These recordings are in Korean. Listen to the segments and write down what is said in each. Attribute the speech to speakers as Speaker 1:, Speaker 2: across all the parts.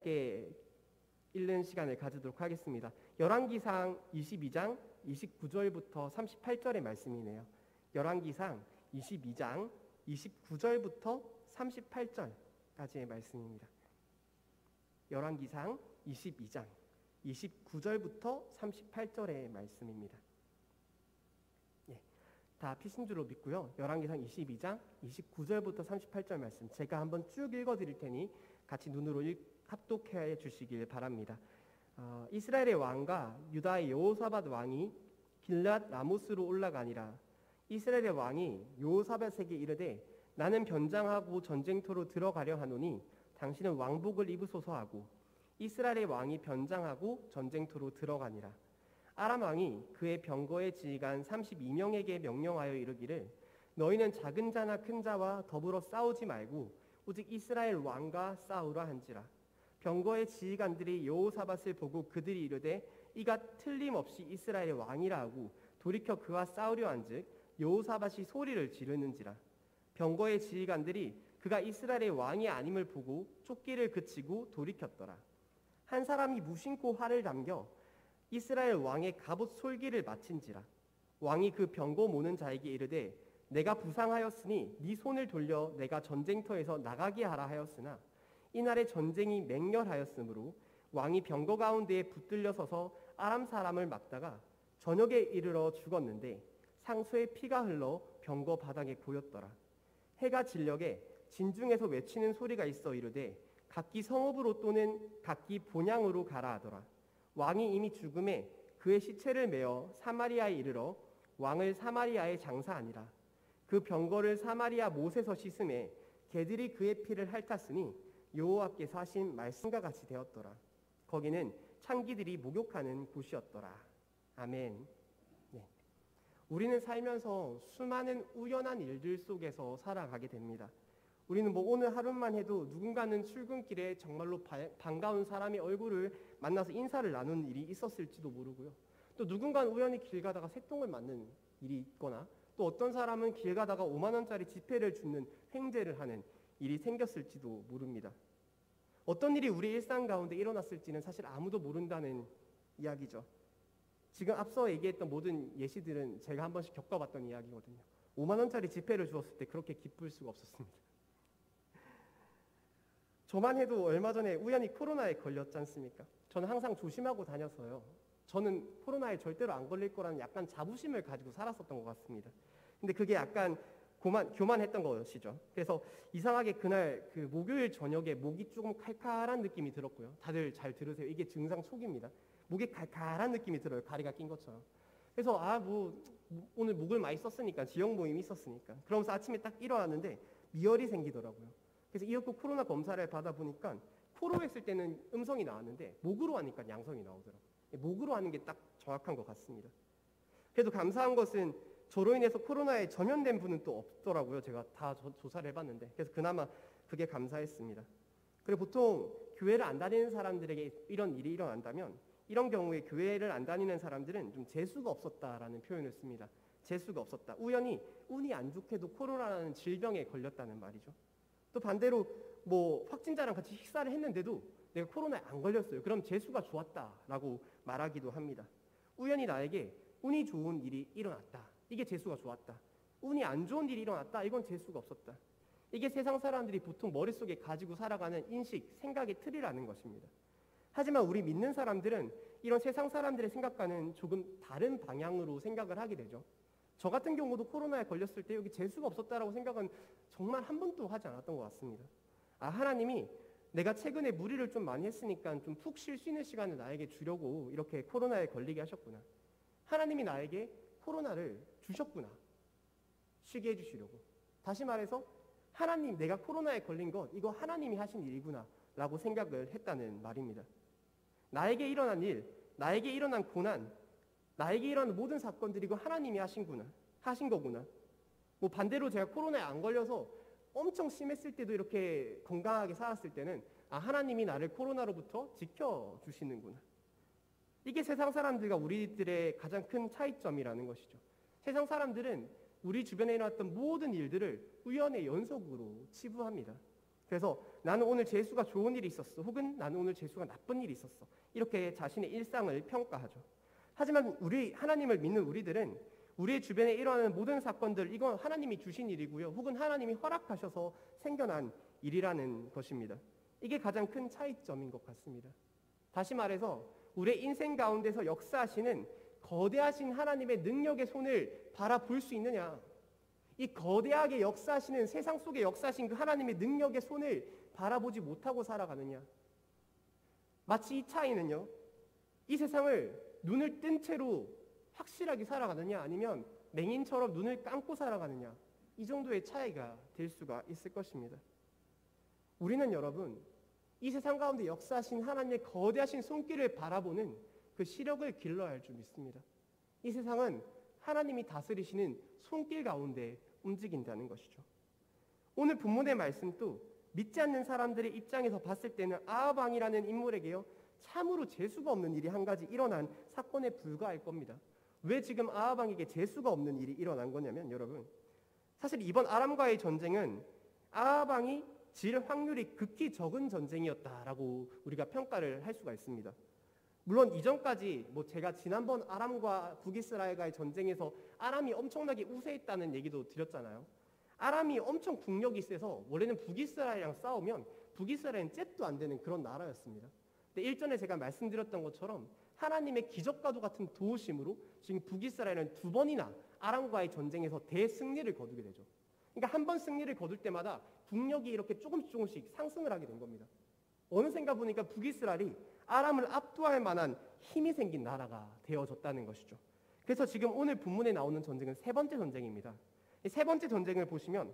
Speaker 1: 함께 읽는 시간을 가지도록 하겠습니다. 열왕기상 22장 29절부터 38절의 말씀이네요. 열왕기상 22장 29절부터 38절까지의 말씀입니다. 열왕기상 22장 29절부터 38절의 말씀입니다. 다 피신 줄로 믿고요. 열왕기상 22장 29절부터 38절 말씀 제가 한번 쭉 읽어드릴 테니 같이 눈으로 합독해 주시길 바랍니다. 이스라엘의 왕과 유다의 여호사밧 왕이 길랏 라모스로 올라가니라. 이스라엘의 왕이 여호사밧에게 이르되 나는 변장하고 전쟁터로 들어가려 하노니 당신은 왕복을 입으소서 하고 이스라엘의 왕이 변장하고 전쟁터로 들어가니라. 아람 왕이 그의 병거의 지휘관 32명에게 명령하여 이르기를 너희는 작은 자나 큰 자와 더불어 싸우지 말고 오직 이스라엘 왕과 싸우라 한지라. 병거의 지휘관들이 여호사밧을 보고 그들이 이르되 이가 틀림없이 이스라엘의 왕이라 하고 돌이켜 그와 싸우려 한즉 여호사밧이 소리를 지르는지라. 병거의 지휘관들이 그가 이스라엘의 왕이 아님을 보고 쫓기를 그치고 돌이켰더라. 한 사람이 무심코 활을 담겨 이스라엘 왕의 갑옷 솔기를 마친지라. 왕이 그 병거 모는 자에게 이르되 내가 부상하였으니 네 손을 돌려 내가 전쟁터에서 나가게 하라 하였으나 이날에 전쟁이 맹렬하였으므로 왕이 병거 가운데에 붙들려 서서 아람 사람을 막다가 저녁에 이르러 죽었는데 상소에 피가 흘러 병거 바닥에 고였더라. 해가 진녘에 진중에서 외치는 소리가 있어 이르되 각기 성읍으로 또는 각기 본향으로 가라 하더라. 왕이 이미 죽음에 그의 시체를 메어 사마리아에 이르러 왕을 사마리아에 장사하니라. 그 병거를 사마리아 못에서 씻음에 개들이 그의 피를 핥았으니 여호와께서 하신 말씀과 같이 되었더라. 거기는 창기들이 목욕하는 곳이었더라. 아멘. 네. 우리는 살면서 수많은 우연한 일들 속에서 살아가게 됩니다. 우리는 오늘 하루만 해도 누군가는 출근길에 정말로 반가운 사람의 얼굴을 만나서 인사를 나눈 일이 있었을지도 모르고요. 또 누군가는 우연히 길 가다가 새똥을 맞는 일이 있거나 또 어떤 사람은 길 가다가 5만 원짜리 지폐를 줍는 횡재를 하는 일이 생겼을지도 모릅니다. 어떤 일이 우리 일상 가운데 일어났을지는 사실 아무도 모른다는 이야기죠. 지금 앞서 얘기했던 모든 예시들은 제가 한 번씩 겪어봤던 이야기거든요. 5만 원짜리 지폐를 주었을 때 그렇게 기쁠 수가 없었습니다. 저만 해도 얼마 전에 우연히 코로나에 걸렸지 않습니까? 저는 항상 조심하고 다녀서요. 저는 코로나에 절대로 안 걸릴 거라는 약간 자부심을 가지고 살았었던 것 같습니다. 근데 그게 약간 교만했던 것이죠. 그래서 이상하게 그날 그 목요일 저녁에 목이 조금 칼칼한 느낌이 들었고요. 다들 잘 들으세요. 이게 증상 초기입니다. 목에 칼칼한 느낌이 들어요. 가리가 낀 것처럼. 그래서 오늘 목을 많이 썼으니까 지역 모임이 있었으니까. 그러면서 아침에 딱 일어났는데 미열이 생기더라고요. 그래서 이어고 코로나 검사를 받아보니까 코로 했을 때는 음성이 나왔는데 목으로 하니까 양성이 나오더라고요. 목으로 하는 게 딱 정확한 것 같습니다. 그래도 감사한 것은 저로 인해서 코로나에 전염된 분은 또 없더라고요. 제가 다 조사를 해봤는데. 그래서 그나마 그게 감사했습니다. 그리고 보통 교회를 안 다니는 사람들에게 이런 일이 일어난다면 이런 경우에 교회를 안 다니는 사람들은 좀 재수가 없었다라는 표현을 씁니다. 재수가 없었다. 우연히 운이 안 좋게도 코로나라는 질병에 걸렸다는 말이죠. 또 반대로 확진자랑 같이 식사를 했는데도 내가 코로나에 안 걸렸어요. 그럼 재수가 좋았다라고 말하기도 합니다. 우연히 나에게 운이 좋은 일이 일어났다. 이게 재수가 좋았다. 운이 안 좋은 일이 일어났다. 이건 재수가 없었다. 이게 세상 사람들이 보통 머릿속에 가지고 살아가는 인식, 생각의 틀이라는 것입니다. 하지만 우리 믿는 사람들은 이런 세상 사람들의 생각과는 조금 다른 방향으로 생각을 하게 되죠. 저 같은 경우도 코로나에 걸렸을 때 여기 재수가 없었다라고 생각은 정말 한 번도 하지 않았던 것 같습니다. 하나님이 내가 최근에 무리를 좀 많이 했으니까 좀 푹 쉴 수 있는 시간을 나에게 주려고 이렇게 코로나에 걸리게 하셨구나. 하나님이 나에게 코로나를 주셨구나. 쉬게 해주시려고. 다시 말해서 하나님, 내가 코로나에 걸린 것 이거 하나님이 하신 일이구나 라고 생각을 했다는 말입니다. 나에게 일어난 일, 나에게 일어난 고난, 나에게 일어난 모든 사건들이 이거 하나님이 하신 거구나. 반대로 제가 코로나에 안 걸려서 엄청 심했을 때도 이렇게 건강하게 살았을 때는 하나님이 나를 코로나로부터 지켜주시는구나. 이게 세상 사람들과 우리들의 가장 큰 차이점이라는 것이죠. 세상 사람들은 우리 주변에 일어났던 모든 일들을 우연의 연속으로 치부합니다. 그래서 나는 오늘 재수가 좋은 일이 있었어. 혹은 나는 오늘 재수가 나쁜 일이 있었어. 이렇게 자신의 일상을 평가하죠. 하지만 하나님을 믿는 우리들은 우리의 주변에 일어나는 모든 사건들, 이건 하나님이 주신 일이고요. 혹은 하나님이 허락하셔서 생겨난 일이라는 것입니다. 이게 가장 큰 차이점인 것 같습니다. 다시 말해서 우리의 인생 가운데서 역사하시는 거대하신 하나님의 능력의 손을 바라볼 수 있느냐? 이 거대하게 역사하시는 세상 속에 역사하신 그 하나님의 능력의 손을 바라보지 못하고 살아가느냐? 마치 이 차이는요, 이 세상을 눈을 뜬 채로 확실하게 살아가느냐, 아니면 맹인처럼 눈을 감고 살아가느냐, 이 정도의 차이가 될 수가 있을 것입니다. 우리는 여러분, 이 세상 가운데 역사하신 하나님의 거대하신 손길을 바라보는 그 시력을 길러야 할 줄 믿습니다. 이 세상은 하나님이 다스리시는 손길 가운데 움직인다는 것이죠. 오늘 본문의 말씀도 믿지 않는 사람들의 입장에서 봤을 때는 아합 왕이라는 인물에게요, 참으로 재수가 없는 일이 한 가지 일어난 사건에 불과할 겁니다. 왜 지금 아합 왕에게 재수가 없는 일이 일어난 거냐면, 여러분, 사실 이번 아람과의 전쟁은 아합 왕이 질 확률이 극히 적은 전쟁이었다라고 우리가 평가를 할 수가 있습니다. 물론 이전까지 제가 지난번 아람과 북이스라엘과의 전쟁에서 아람이 엄청나게 우세했다는 얘기도 드렸잖아요. 아람이 엄청 국력이 세서 원래는 북이스라엘이랑 싸우면 북이스라엘은 잽도 안 되는 그런 나라였습니다. 근데 일전에 제가 말씀드렸던 것처럼 하나님의 기적과도 같은 도우심으로 지금 북이스라엘은 2번이나 아람과의 전쟁에서 대승리를 거두게 되죠. 그러니까 한 번 승리를 거둘 때마다 국력이 이렇게 조금씩 상승을 하게 된 겁니다. 어느샌가 보니까 북이스라엘이 아람을 압도할 만한 힘이 생긴 나라가 되어졌다는 것이죠. 그래서 지금 오늘 본문에 나오는 전쟁은 3번째 전쟁입니다. 이 3번째 전쟁을 보시면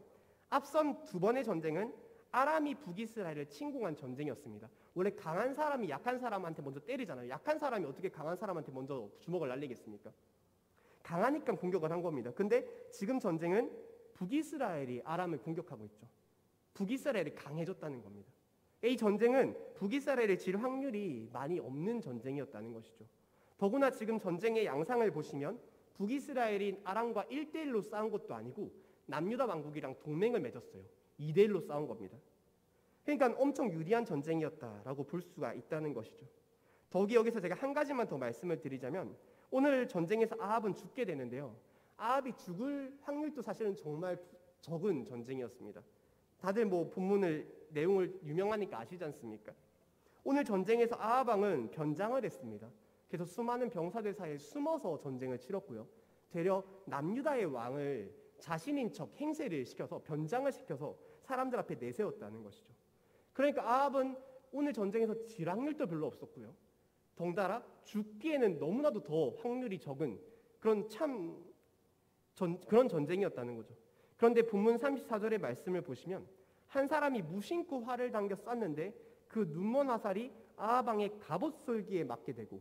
Speaker 1: 앞선 2번의 전쟁은 아람이 북이스라엘을 침공한 전쟁이었습니다. 원래 강한 사람이 약한 사람한테 먼저 때리잖아요. 약한 사람이 어떻게 강한 사람한테 먼저 주먹을 날리겠습니까? 강하니까 공격을 한 겁니다. 근데 지금 전쟁은 북이스라엘이 아람을 공격하고 있죠. 북이스라엘이 강해졌다는 겁니다. 이 전쟁은 북이스라엘의 질 확률이 많이 없는 전쟁이었다는 것이죠. 더구나 지금 전쟁의 양상을 보시면 북이스라엘이 아람과 1대1로 싸운 것도 아니고 남유다 왕국이랑 동맹을 맺었어요. 2대1로 싸운 겁니다. 그러니까 엄청 유리한 전쟁이었다라고 볼 수가 있다는 것이죠. 더욱이 여기서 제가 한 가지만 더 말씀을 드리자면, 오늘 전쟁에서 아합은 죽게 되는데요, 아합이 죽을 확률도 사실은 정말 적은 전쟁이었습니다. 다들 본문을 내용을 유명하니까 아시지 않습니까? 오늘 전쟁에서 아합 왕은 변장을 했습니다. 그래서 수많은 병사들 사이에 숨어서 전쟁을 치렀고요, 되려 남유다의 왕을 자신인 척 행세를 시켜서 변장을 시켜서 사람들 앞에 내세웠다는 것이죠. 그러니까 아합은 오늘 전쟁에서 질 확률도 별로 없었고요, 덩달아 죽기에는 너무나도 더 확률이 적은 그런 그런 전쟁이었다는 거죠. 그런데 본문 34절의 말씀을 보시면 한 사람이 무심코 활을 당겨 쐈는데 그 눈먼 화살이 아합 왕의 갑옷 솔기에 맞게 되고,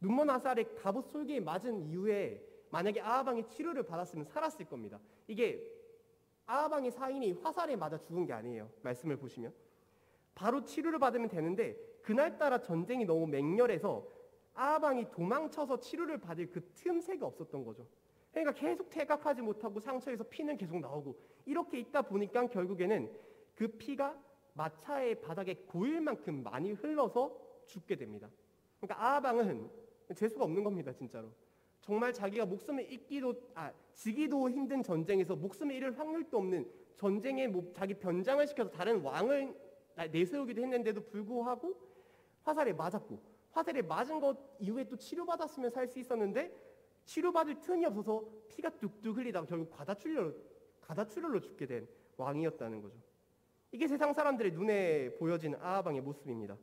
Speaker 1: 눈먼 화살이 갑옷 솔기에 맞은 이후에 만약에 아합 왕이 치료를 받았으면 살았을 겁니다. 이게 아합 왕의 사인이 화살에 맞아 죽은 게 아니에요. 말씀을 보시면 바로 치료를 받으면 되는데 그날따라 전쟁이 너무 맹렬해서 아합 왕이 도망쳐서 치료를 받을 그 틈새가 없었던 거죠. 그러니까 계속 퇴각하지 못하고 상처에서 피는 계속 나오고 이렇게 있다 보니까 결국에는 그 피가 마차의 바닥에 고일 만큼 많이 흘러서 죽게 됩니다. 그러니까 아합 왕은 재수가 없는 겁니다, 진짜로. 정말 자기가 목숨을 지기도 힘든 전쟁에서 목숨을 잃을 확률도 없는 전쟁에 자기 변장을 시켜서 다른 왕을 내세우기도 했는데도 불구하고 화살에 맞았고, 화살에 맞은 것 이후에 또 치료받았으면 살 수 있었는데 치료받을 틈이 없어서 피가 뚝뚝 흘리다가 결국 가다출혈로 죽게 된 왕이었다는 거죠. 이게 세상 사람들의 눈에 보여지는 아합 왕의 모습입니다.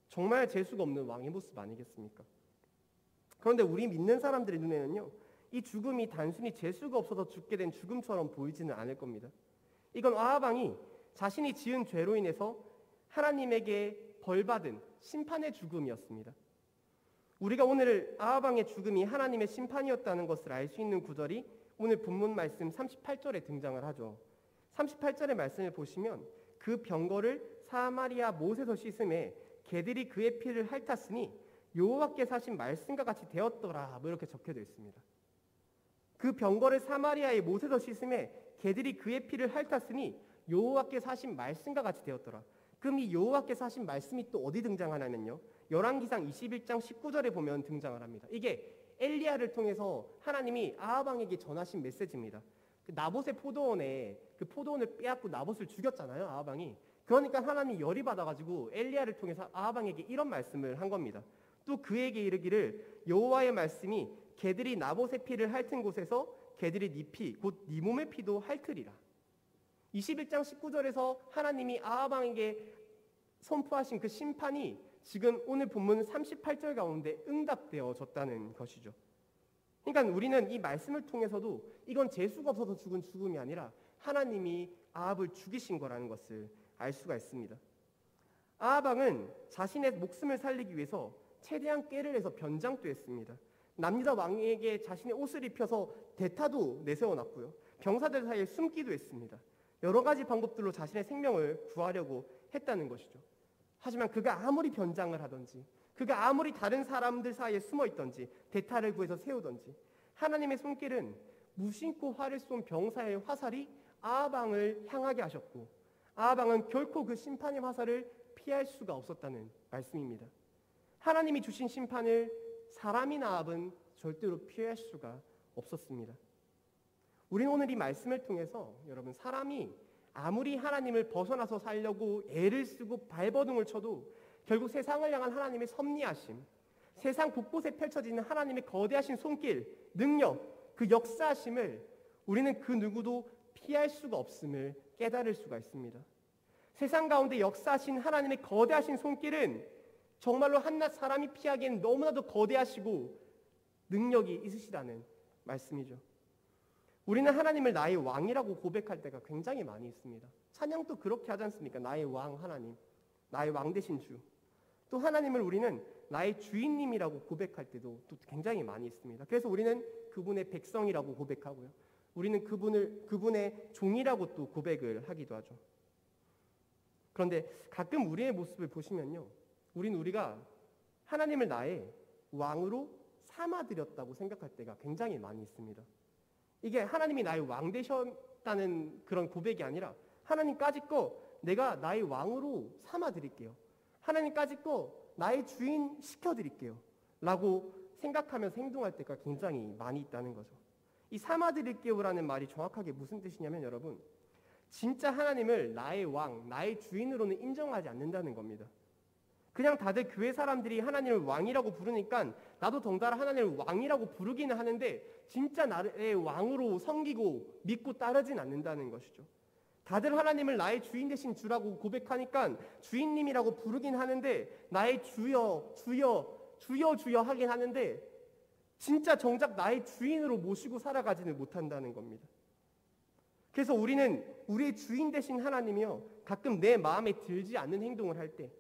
Speaker 1: 정말 재수가 없는 왕의 모습 아니겠습니까? 그런데 우리 믿는 사람들의 눈에는요, 이 죽음이 단순히 재수가 없어서 죽게 된 죽음처럼 보이지는 않을 겁니다. 이건 아합 왕이 자신이 지은 죄로 인해서 하나님에게 벌받은 심판의 죽음이었습니다. 우리가 오늘 아합 왕의 죽음이 하나님의 심판이었다는 것을 알 수 있는 구절이 오늘 본문 말씀 38절에 등장을 하죠. 38절의 말씀을 보시면 그 병거를 사마리아 못에서 씻음에 개들이 그의 피를 핥았으니 여호와께서 하신 말씀과 같이 되었더라, 이렇게 적혀져 있습니다. 그 병거를 사마리아의 못에서 씻음에 개들이 그의 피를 핥았으니 여호와께서 하신 말씀과 같이 되었더라. 그럼 이 여호와께서 하신 말씀이 또 어디 등장하냐면요, 열왕기상 21장 19절에 보면 등장을 합니다. 이게 엘리야를 통해서 하나님이 아합 왕에게 전하신 메시지입니다. 그 나봇의 포도원에 그 포도원을 빼앗고 나봇을 죽였잖아요, 아합 왕이. 그러니까 하나님이 열이 받아가지고 엘리야를 통해서 아합 왕에게 이런 말씀을 한 겁니다. 또 그에게 이르기를 여호와의 말씀이 개들이 나봇의 피를 핥은 곳에서 개들이 네 피 곧 네 몸의 피도 핥으리라. 21장 19절에서 하나님이 아합 왕에게 선포하신 그 심판이 지금 오늘 본문 38절 가운데 응답되어졌다는 것이죠. 그러니까 우리는 이 말씀을 통해서도 이건 재수가 없어서 죽은 죽음이 아니라 하나님이 아합을 죽이신 거라는 것을 알 수가 있습니다. 아합 왕은 자신의 목숨을 살리기 위해서 최대한 꾀를 내서 변장도 했습니다. 남유다 왕에게 자신의 옷을 입혀서 대타도 내세워놨고요, 병사들 사이에 숨기도 했습니다. 여러 가지 방법들로 자신의 생명을 구하려고 했다는 것이죠. 하지만 그가 아무리 변장을 하든지, 그가 아무리 다른 사람들 사이에 숨어있든지, 대타를 구해서 세우든지, 하나님의 손길은 무심코 활을 쏜 병사의 화살이 아합 왕을 향하게 하셨고, 아합 왕은 결코 그 심판의 화살을 피할 수가 없었다는 말씀입니다. 하나님이 주신 심판을 사람인 아합은 절대로 피할 수가 없었습니다. 우리는 오늘 이 말씀을 통해서 여러분, 사람이 아무리 하나님을 벗어나서 살려고 애를 쓰고 발버둥을 쳐도 결국 세상을 향한 하나님의 섭리하심, 세상 곳곳에 펼쳐지는 하나님의 거대하신 손길, 능력, 그 역사하심을 우리는 그 누구도 피할 수가 없음을 깨달을 수가 있습니다. 세상 가운데 역사하신 하나님의 거대하신 손길은 정말로 한낱 사람이 피하기엔 너무나도 거대하시고 능력이 있으시다는 말씀이죠. 우리는 하나님을 나의 왕이라고 고백할 때가 굉장히 많이 있습니다. 찬양도 그렇게 하지 않습니까? 나의 왕 하나님, 나의 왕 되신 주. 또 하나님을 우리는 나의 주인님이라고 고백할 때도 또 굉장히 많이 있습니다. 그래서 우리는 그분의 백성이라고 고백하고요, 우리는 그분의 종이라고 또 고백을 하기도 하죠. 그런데 가끔 우리의 모습을 보시면요, 우리가 하나님을 나의 왕으로 삼아드렸다고 생각할 때가 굉장히 많이 있습니다. 이게 하나님이 나의 왕 되셨다는 그런 고백이 아니라, 하나님까지 거 내가 나의 왕으로 삼아드릴게요, 하나님까지 거 나의 주인 시켜드릴게요 라고 생각하면서 행동할 때가 굉장히 많이 있다는 거죠. 이 삼아드릴게요라는 말이 정확하게 무슨 뜻이냐면, 여러분, 진짜 하나님을 나의 왕, 나의 주인으로는 인정하지 않는다는 겁니다. 그냥 다들 교회 사람들이 하나님을 왕이라고 부르니까 나도 덩달아 하나님을 왕이라고 부르기는 하는데 진짜 나의 왕으로 섬기고 믿고 따르진 않는다는 것이죠. 다들 하나님을 나의 주인 되신 주라고 고백하니까 주인님이라고 부르긴 하는데 나의 주여 주여 주여 주여 하긴 하는데 진짜 정작 나의 주인으로 모시고 살아가지는 못한다는 겁니다. 그래서 우리는 우리의 주인 되신 하나님이요, 가끔 내 마음에 들지 않는 행동을 할 때,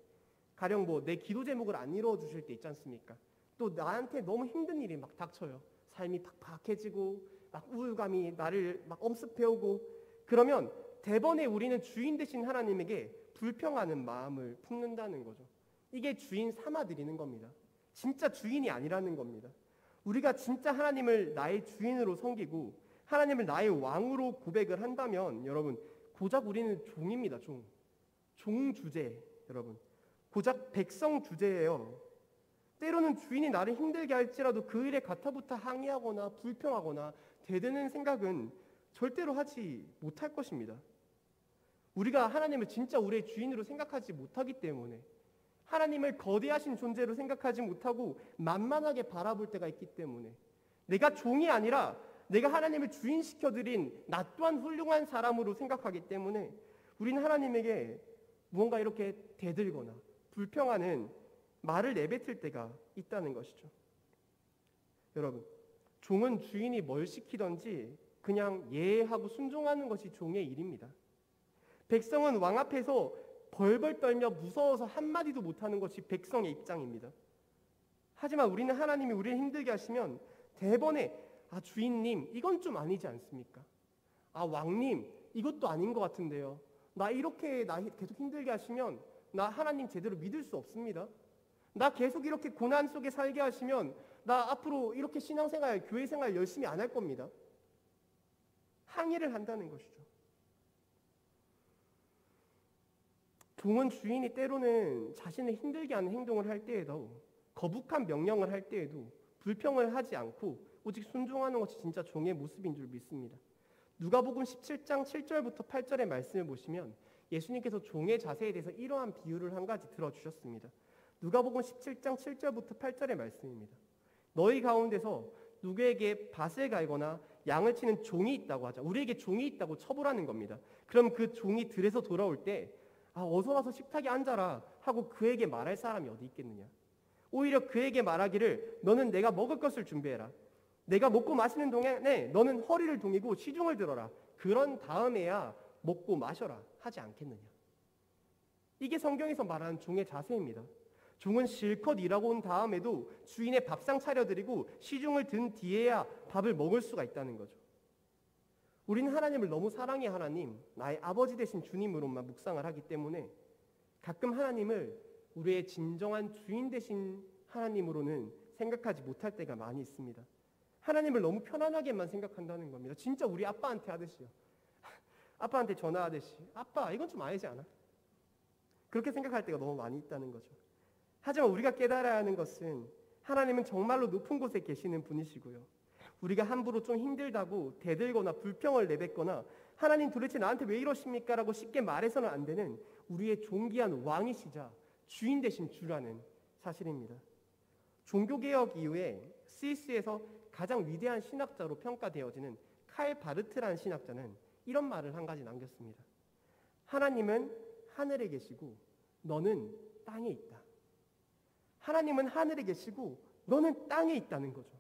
Speaker 1: 가령 내 기도 제목을 안 이루어 주실 때 있지 않습니까? 또 나한테 너무 힘든 일이 막 닥쳐요. 삶이 팍팍해지고 막 우울감이 나를 막 엄습해오고, 그러면 대번에 우리는 주인 되신 하나님에게 불평하는 마음을 품는다는 거죠. 이게 주인 삼아드리는 겁니다. 진짜 주인이 아니라는 겁니다. 우리가 진짜 하나님을 나의 주인으로 섬기고 하나님을 나의 왕으로 고백을 한다면 여러분, 고작 우리는 종입니다. 종 주제, 여러분. 고작 백성 주제예요. 때로는 주인이 나를 힘들게 할지라도 그 일에 가타부타 항의하거나 불평하거나 대드는 생각은 절대로 하지 못할 것입니다. 우리가 하나님을 진짜 우리의 주인으로 생각하지 못하기 때문에, 하나님을 거대하신 존재로 생각하지 못하고 만만하게 바라볼 때가 있기 때문에, 내가 종이 아니라 내가 하나님을 주인시켜드린 나 또한 훌륭한 사람으로 생각하기 때문에 우리는 하나님에게 무언가 이렇게 대들거나 불평하는 말을 내뱉을 때가 있다는 것이죠. 여러분, 종은 주인이 뭘 시키든지 그냥 예하고 순종하는 것이 종의 일입니다. 백성은 왕 앞에서 벌벌 떨며 무서워서 한마디도 못하는 것이 백성의 입장입니다. 하지만 우리는 하나님이 우리를 힘들게 하시면 대번에 주인님 이건 좀 아니지 않습니까? 왕님 이것도 아닌 것 같은데요. 나 이렇게 나 계속 힘들게 하시면 나 하나님 제대로 믿을 수 없습니다. 나 계속 이렇게 고난 속에 살게 하시면 나 앞으로 이렇게 신앙생활, 교회생활 열심히 안 할 겁니다. 항의를 한다는 것이죠. 종은 주인이 때로는 자신을 힘들게 하는 행동을 할 때에도, 거북한 명령을 할 때에도 불평을 하지 않고 오직 순종하는 것이 진짜 종의 모습인 줄 믿습니다. 누가복음 17장 7절부터 8절의 말씀을 보시면 예수님께서 종의 자세에 대해서 이러한 비유를 한 가지 들어주셨습니다. 누가복음 17장 7절부터 8절의 말씀입니다. 너희 가운데서 누구에게 밭을 갈거나 양을 치는 종이 있다고 하자. 우리에게 종이 있다고 처벌하는 겁니다. 그럼 그 종이 들에서 돌아올 때 어서 와서 식탁에 앉아라 하고 그에게 말할 사람이 어디 있겠느냐. 오히려 그에게 말하기를 너는 내가 먹을 것을 준비해라. 내가 먹고 마시는 동안에 너는 허리를 동이고 시중을 들어라. 그런 다음에야 먹고 마셔라 하지 않겠느냐. 이게 성경에서 말하는 종의 자세입니다. 종은 실컷 일하고 온 다음에도 주인의 밥상 차려드리고 시중을 든 뒤에야 밥을 먹을 수가 있다는 거죠. 우리는 하나님을 너무 사랑해 하나님, 나의 아버지 되신 주님으로만 묵상을 하기 때문에 가끔 하나님을 우리의 진정한 주인 되신 하나님으로는 생각하지 못할 때가 많이 있습니다. 하나님을 너무 편안하게만 생각한다는 겁니다. 진짜 우리 아빠한테 하듯이요. 아빠한테 전화하듯이 아빠 이건 좀 아니지 않아? 그렇게 생각할 때가 너무 많이 있다는 거죠. 하지만 우리가 깨달아야 하는 것은 하나님은 정말로 높은 곳에 계시는 분이시고요. 우리가 함부로 좀 힘들다고 대들거나 불평을 내뱉거나 하나님 도대체 나한테 왜 이러십니까? 라고 쉽게 말해서는 안 되는 우리의 존귀한 왕이시자 주인 되신 주라는 사실입니다. 종교개혁 이후에 스위스에서 가장 위대한 신학자로 평가되어지는 칼 바르트라는 신학자는 이런 말을 한 가지 남겼습니다. 하나님은 하늘에 계시고 너는 땅에 있다. 하나님은 하늘에 계시고 너는 땅에 있다는 거죠.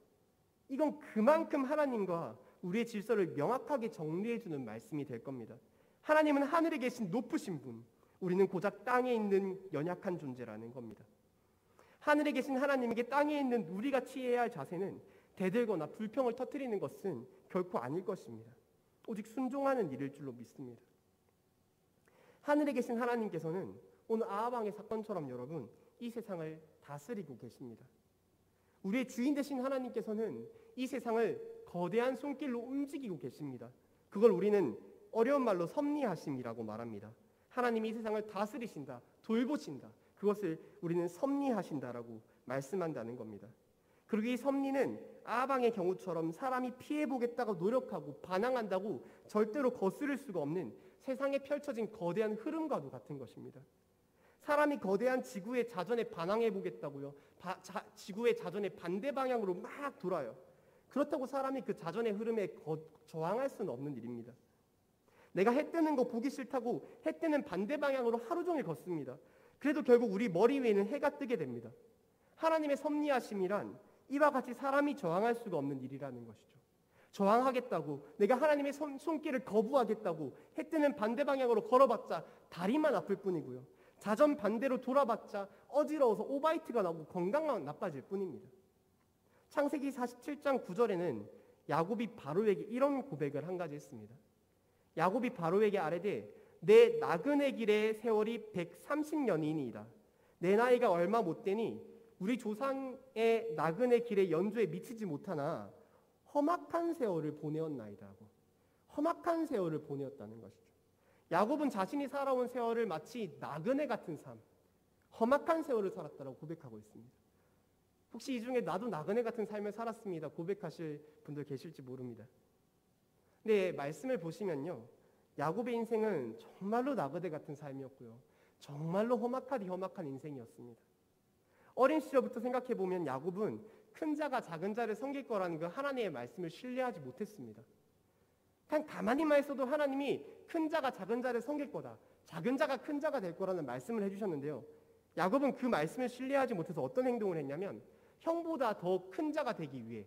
Speaker 1: 이건 그만큼 하나님과 우리의 질서를 명확하게 정리해주는 말씀이 될 겁니다. 하나님은 하늘에 계신 높으신 분, 우리는 고작 땅에 있는 연약한 존재라는 겁니다. 하늘에 계신 하나님에게 땅에 있는 우리가 취해야 할 자세는 대들거나 불평을 터뜨리는 것은 결코 아닐 것입니다. 오직 순종하는 일일 줄로 믿습니다. 하늘에 계신 하나님께서는 오늘 아하방의 사건처럼 여러분 이 세상을 다스리고 계십니다. 우리의 주인 되신 하나님께서는 이 세상을 거대한 손길로 움직이고 계십니다. 그걸 우리는 어려운 말로 섭리하심이라고 말합니다. 하나님이 이 세상을 다스리신다, 돌보신다. 그것을 우리는 섭리하신다라고 말씀한다는 겁니다. 그리고 이 섭리는 아하방의 경우처럼 사람이 피해보겠다고 노력하고 반항한다고 절대로 거스를 수가 없는 세상에 펼쳐진 거대한 흐름과도 같은 것입니다. 사람이 거대한 지구의 자전에 반항해보겠다고요. 지구의 자전에 반대 방향으로 막 돌아요. 그렇다고 사람이 그 자전의 흐름에 저항할 수는 없는 일입니다. 내가 해 뜨는 거 보기 싫다고 해 뜨는 반대 방향으로 하루 종일 걷습니다. 그래도 결국 우리 머리 위에는 해가 뜨게 됩니다. 하나님의 섭리하심이란 이와 같이 사람이 저항할 수가 없는 일이라는 것이죠. 저항하겠다고 내가 하나님의 손길을 거부하겠다고 해 뜨는 반대 방향으로 걸어봤자 다리만 아플 뿐이고요. 자전 반대로 돌아봤자 어지러워서 오바이트가 나고 건강만 나빠질 뿐입니다. 창세기 47장 9절에는 야곱이 바로에게 이런 고백을 한 가지 했습니다. 야곱이 바로에게 아뢰되 내 나그네 길의 세월이 130년이니이다. 내 나이가 얼마 못 되니 우리 조상의 나그네 길의 연주에 미치지 못하나 험악한 세월을 보내었나이다 하고 험악한 세월을 보내었다는 것이죠. 야곱은 자신이 살아온 세월을 마치 나그네 같은 삶, 험악한 세월을 살았다고 고백하고 있습니다. 혹시 이 중에 나도 나그네 같은 삶을 살았습니다 고백하실 분들 계실지 모릅니다. 근데 말씀을 보시면요, 야곱의 인생은 정말로 나그네 같은 삶이었고요, 정말로 험악하디 험악한 인생이었습니다. 어린 시절부터 생각해보면 야곱은 큰 자가 작은 자를 섬길 거라는 그 하나님의 말씀을 신뢰하지 못했습니다. 그냥 가만히만 있어도 하나님이 큰 자가 작은 자를 섬길 거다, 작은 자가 큰 자가 될 거라는 말씀을 해주셨는데요, 야곱은 그 말씀을 신뢰하지 못해서 어떤 행동을 했냐면 형보다 더 큰 자가 되기 위해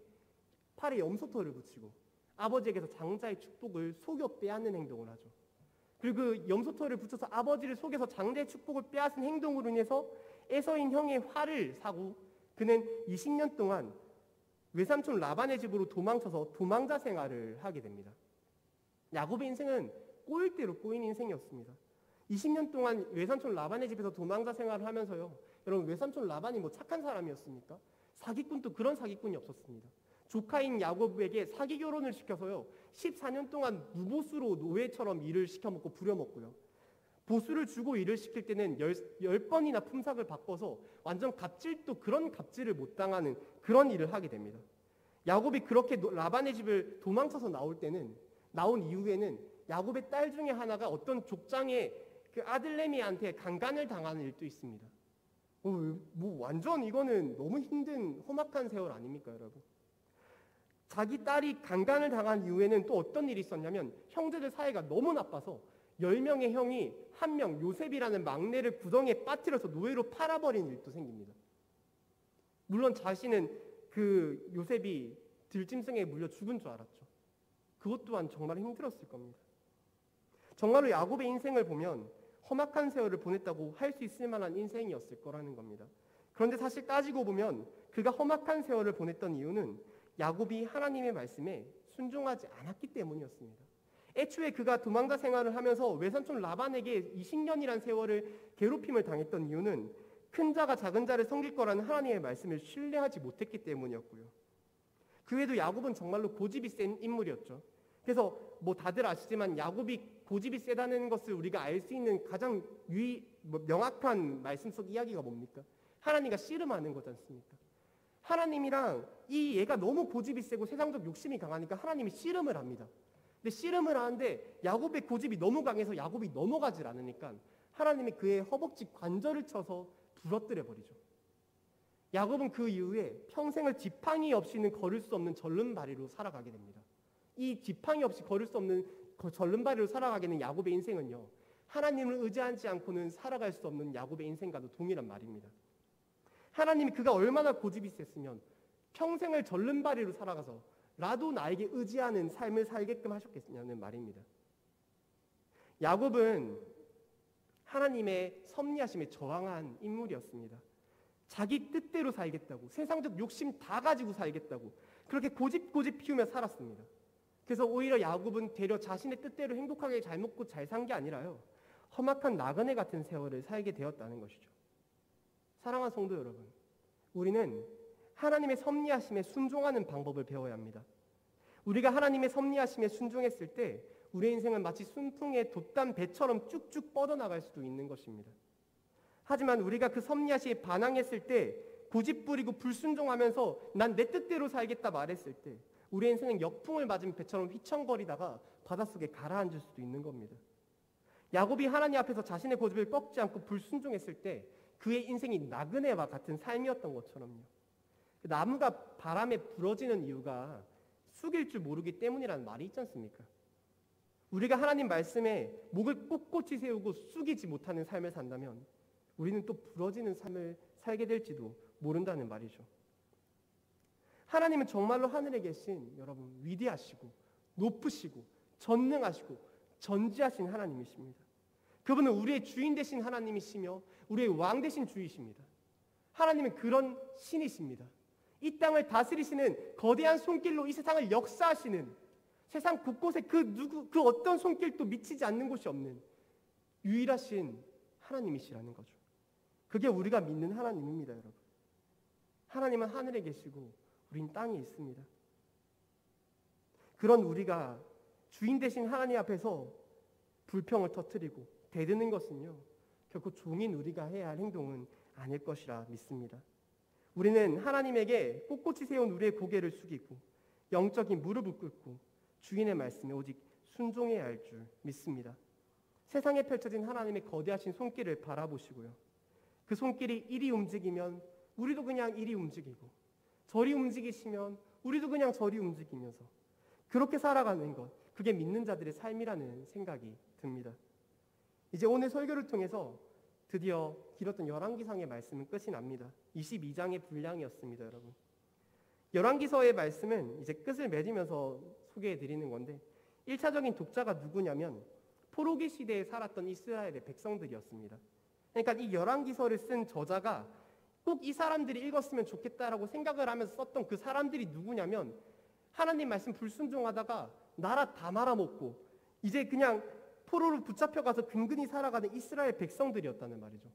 Speaker 1: 팔에 염소털을 붙이고 아버지에게서 장자의 축복을 속여 빼앗는 행동을 하죠. 그리고 그 염소털을 붙여서 아버지를 속여서 장자의 축복을 빼앗은 행동으로 인해서 에서인 형의 화를 사고 그는 20년 동안 외삼촌 라반의 집으로 도망쳐서 도망자 생활을 하게 됩니다. 야곱의 인생은 꼬일 대로 꼬인 인생이었습니다. 20년 동안 외삼촌 라반의 집에서 도망자 생활을 하면서요, 여러분 외삼촌 라반이 뭐 착한 사람이었습니까? 사기꾼도 그런 사기꾼이 없었습니다. 조카인 야곱에게 사기 결혼을 시켜서요 14년 동안 무보수로 노예처럼 일을 시켜먹고 부려먹고요, 보수를 주고 일을 시킬 때는 10번이나 품삯을 바꿔서 완전 갑질도 그런 갑질을 못 당하는 그런 일을 하게 됩니다. 야곱이 그렇게 라반의 집을 도망쳐서 나온 이후에는 야곱의 딸 중에 하나가 어떤 족장의 그 아들내미한테 강간을 당하는 일도 있습니다. 뭐 완전 이거는 너무 힘든 험악한 세월 아닙니까, 여러분? 자기 딸이 강간을 당한 이후에는 또 어떤 일이 있었냐면 형제들 사이가 너무 나빠서 10명의 형이 한 명 요셉이라는 막내를 구덩이에 빠뜨려서 노예로 팔아버린 일도 생깁니다. 물론 자신은 그 요셉이 들짐승에 물려 죽은 줄 알았죠. 그것 또한 정말 힘들었을 겁니다. 정말로 야곱의 인생을 보면 험악한 세월을 보냈다고 할 수 있을 만한 인생이었을 거라는 겁니다. 그런데 사실 따지고 보면 그가 험악한 세월을 보냈던 이유는 야곱이 하나님의 말씀에 순종하지 않았기 때문이었습니다. 애초에 그가 도망자 생활을 하면서 외삼촌 라반에게 20년이란 세월을 괴롭힘을 당했던 이유는 큰 자가 작은 자를 섬길 거라는 하나님의 말씀을 신뢰하지 못했기 때문이었고요. 그 외에도 야곱은 정말로 고집이 센 인물이었죠. 그래서 뭐 다들 아시지만 야곱이 고집이 세다는 것을 우리가 알 수 있는 가장 명확한 말씀 속 이야기가 뭡니까? 하나님과 씨름하는 거지 않습니까? 하나님이랑 이 얘가 너무 고집이 세고 세상적 욕심이 강하니까 하나님이 씨름을 합니다. 근데 씨름을 하는데 야곱의 고집이 너무 강해서 야곱이 넘어가질 않으니까 하나님이 그의 허벅지 관절을 쳐서 부러뜨려 버리죠. 야곱은 그 이후에 평생을 지팡이 없이는 걸을 수 없는 절름발이로 살아가게 됩니다. 이 지팡이 없이 걸을 수 없는 절름발이로 살아가게 된 야곱의 인생은요, 하나님을 의지하지 않고는 살아갈 수 없는 야곱의 인생과도 동일한 말입니다. 하나님이 그가 얼마나 고집이 셌으면 평생을 절름발이로 살아가서 라도 나에게 의지하는 삶을 살게끔 하셨겠냐는 말입니다. 야곱은 하나님의 섭리하심에 저항한 인물이었습니다. 자기 뜻대로 살겠다고, 세상적 욕심 다 가지고 살겠다고 그렇게 고집 피우며 살았습니다. 그래서 오히려 야곱은 되려 자신의 뜻대로 행복하게 잘 먹고 잘 산 게 아니라요, 험악한 나그네 같은 세월을 살게 되었다는 것이죠. 사랑하는 성도 여러분, 우리는 하나님의 섭리하심에 순종하는 방법을 배워야 합니다. 우리가 하나님의 섭리하심에 순종했을 때 우리의 인생은 마치 순풍에 돛단 배처럼 쭉쭉 뻗어나갈 수도 있는 것입니다. 하지만 우리가 그 섭리하심에 반항했을 때, 고집 부리고 불순종하면서 난 내 뜻대로 살겠다 말했을 때 우리의 인생은 역풍을 맞은 배처럼 휘청거리다가 바닷속에 가라앉을 수도 있는 겁니다. 야곱이 하나님 앞에서 자신의 고집을 꺾지 않고 불순종했을 때 그의 인생이 나그네와 같은 삶이었던 것처럼요. 나무가 바람에 부러지는 이유가 숙일 줄 모르기 때문이라는 말이 있지 않습니까? 우리가 하나님 말씀에 목을 꼿꼿이 세우고 숙이지 못하는 삶을 산다면 우리는 또 부러지는 삶을 살게 될지도 모른다는 말이죠. 하나님은 정말로 하늘에 계신 여러분 위대하시고 높으시고 전능하시고 전지하신 하나님이십니다. 그분은 우리의 주인 되신 하나님이시며 우리의 왕 되신 주이십니다. 하나님은 그런 신이십니다. 이 땅을 다스리시는 거대한 손길로 이 세상을 역사하시는, 세상 곳곳에 그 어떤 손길도 미치지 않는 곳이 없는 유일하신 하나님이시라는 거죠. 그게 우리가 믿는 하나님입니다, 여러분. 하나님은 하늘에 계시고 우린 땅에 있습니다. 그런 우리가 주인 되신 하나님 앞에서 불평을 터뜨리고 대드는 것은요, 결코 종인 우리가 해야 할 행동은 아닐 것이라 믿습니다. 우리는 하나님에게 꼿꼿이 세운 우리의 고개를 숙이고 영적인 무릎을 꿇고 주인의 말씀에 오직 순종해야 할 줄 믿습니다. 세상에 펼쳐진 하나님의 거대하신 손길을 바라보시고요, 그 손길이 이리 움직이면 우리도 그냥 이리 움직이고, 저리 움직이시면 우리도 그냥 저리 움직이면서 그렇게 살아가는 것, 그게 믿는 자들의 삶이라는 생각이 듭니다. 이제 오늘 설교를 통해서 드디어 길었던 열왕기상의 말씀은 끝이 납니다. 22장의 분량이었습니다, 여러분. 열왕기서의 말씀은 이제 끝을 맺으면서 소개해 드리는 건데, 1차적인 독자가 누구냐면 포로기 시대에 살았던 이스라엘의 백성들이었습니다. 그러니까 이 열왕기서를 쓴 저자가 꼭 이 사람들이 읽었으면 좋겠다라고 생각을 하면서 썼던 그 사람들이 누구냐면, 하나님 말씀 불순종하다가 나라 다 말아먹고 이제 그냥 포로로 붙잡혀가서 근근히 살아가는 이스라엘 백성들이었다는 말이죠.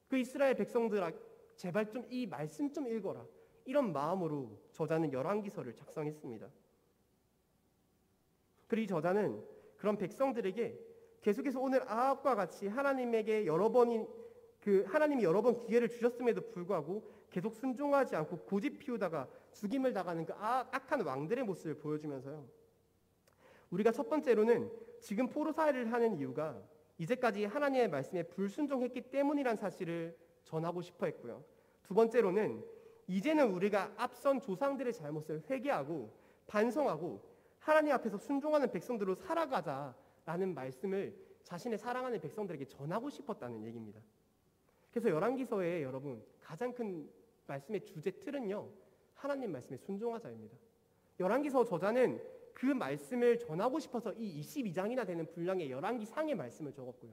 Speaker 1: 그 이스라엘 백성들아, 제발 좀 이 말씀 좀 읽어라, 이런 마음으로 저자는 열왕기서를 작성했습니다. 그리고 이 저자는 그런 백성들에게 계속해서 오늘 아합과 같이 하나님이 여러 번 기회를 주셨음에도 불구하고 계속 순종하지 않고 고집 피우다가 죽임을 당하는 그 악한 왕들의 모습을 보여주면서요. 우리가 첫 번째로는 지금 포로살이를 하는 이유가 이제까지 하나님의 말씀에 불순종했기 때문이란 사실을 전하고 싶어 했고요. 두 번째로는 이제는 우리가 앞선 조상들의 잘못을 회개하고 반성하고 하나님 앞에서 순종하는 백성들로 살아가자라는 말씀을 자신의 사랑하는 백성들에게 전하고 싶었다는 얘기입니다. 그래서 열왕기서의 여러분 가장 큰 말씀의 주제 틀은요, 하나님 말씀에 순종하자입니다. 열왕기서 저자는 그 말씀을 전하고 싶어서 이 22장이나 되는 분량의 열왕기상의 말씀을 적었고요.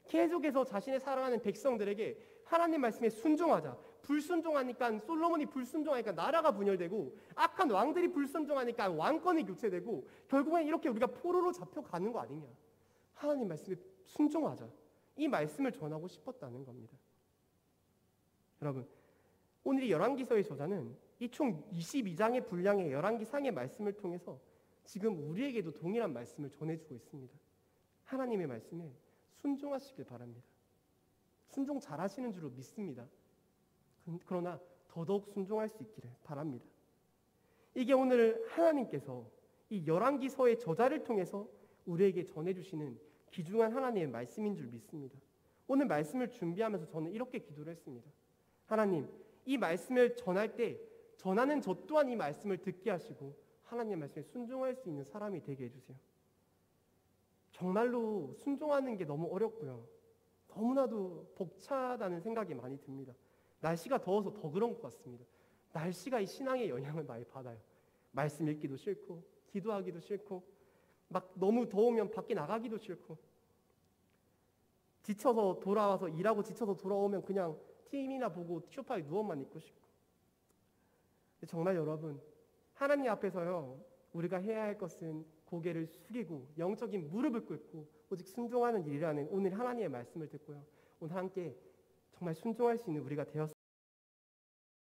Speaker 1: 계속해서 자신의 사랑하는 백성들에게 하나님 말씀에 순종하자. 불순종하니까 솔로몬이 불순종하니까 나라가 분열되고 악한 왕들이 불순종하니까 왕권이 교체되고 결국엔 이렇게 우리가 포로로 잡혀가는 거 아니냐. 하나님 말씀에 순종하자. 이 말씀을 전하고 싶었다는 겁니다. 여러분, 오늘 이 열왕기서의 저자는 이 총 22장의 분량의 열왕기상의 말씀을 통해서 지금 우리에게도 동일한 말씀을 전해주고 있습니다. 하나님의 말씀에 순종하시길 바랍니다. 순종 잘하시는 줄로 믿습니다. 그러나 더더욱 순종할 수 있기를 바랍니다. 이게 오늘 하나님께서 이 열왕기서의 저자를 통해서 우리에게 전해주시는 귀중한 하나님의 말씀인 줄 믿습니다. 오늘 말씀을 준비하면서 저는 이렇게 기도를 했습니다. 하나님, 이 말씀을 전할 때 전하는 저 또한 이 말씀을 듣게 하시고 하나님의 말씀에 순종할 수 있는 사람이 되게 해주세요. 정말로 순종하는 게 너무 어렵고요. 너무나도 벅차다는 생각이 많이 듭니다. 날씨가 더워서 더 그런 것 같습니다. 날씨가 이 신앙의 영향을 많이 받아요. 말씀 읽기도 싫고 기도하기도 싫고 막 너무 더우면 밖에 나가기도 싫고 지쳐서 돌아와서 일하고 지쳐서 돌아오면 그냥 TV나 보고 소파에 누워만 있고 싶고. 정말 여러분, 하나님 앞에서요, 우리가 해야 할 것은 고개를 숙이고 영적인 무릎을 꿇고 오직 순종하는 일이라는 오늘 하나님의 말씀을 듣고요, 오늘 함께 정말 순종할 수 있는 우리가 되었습니다.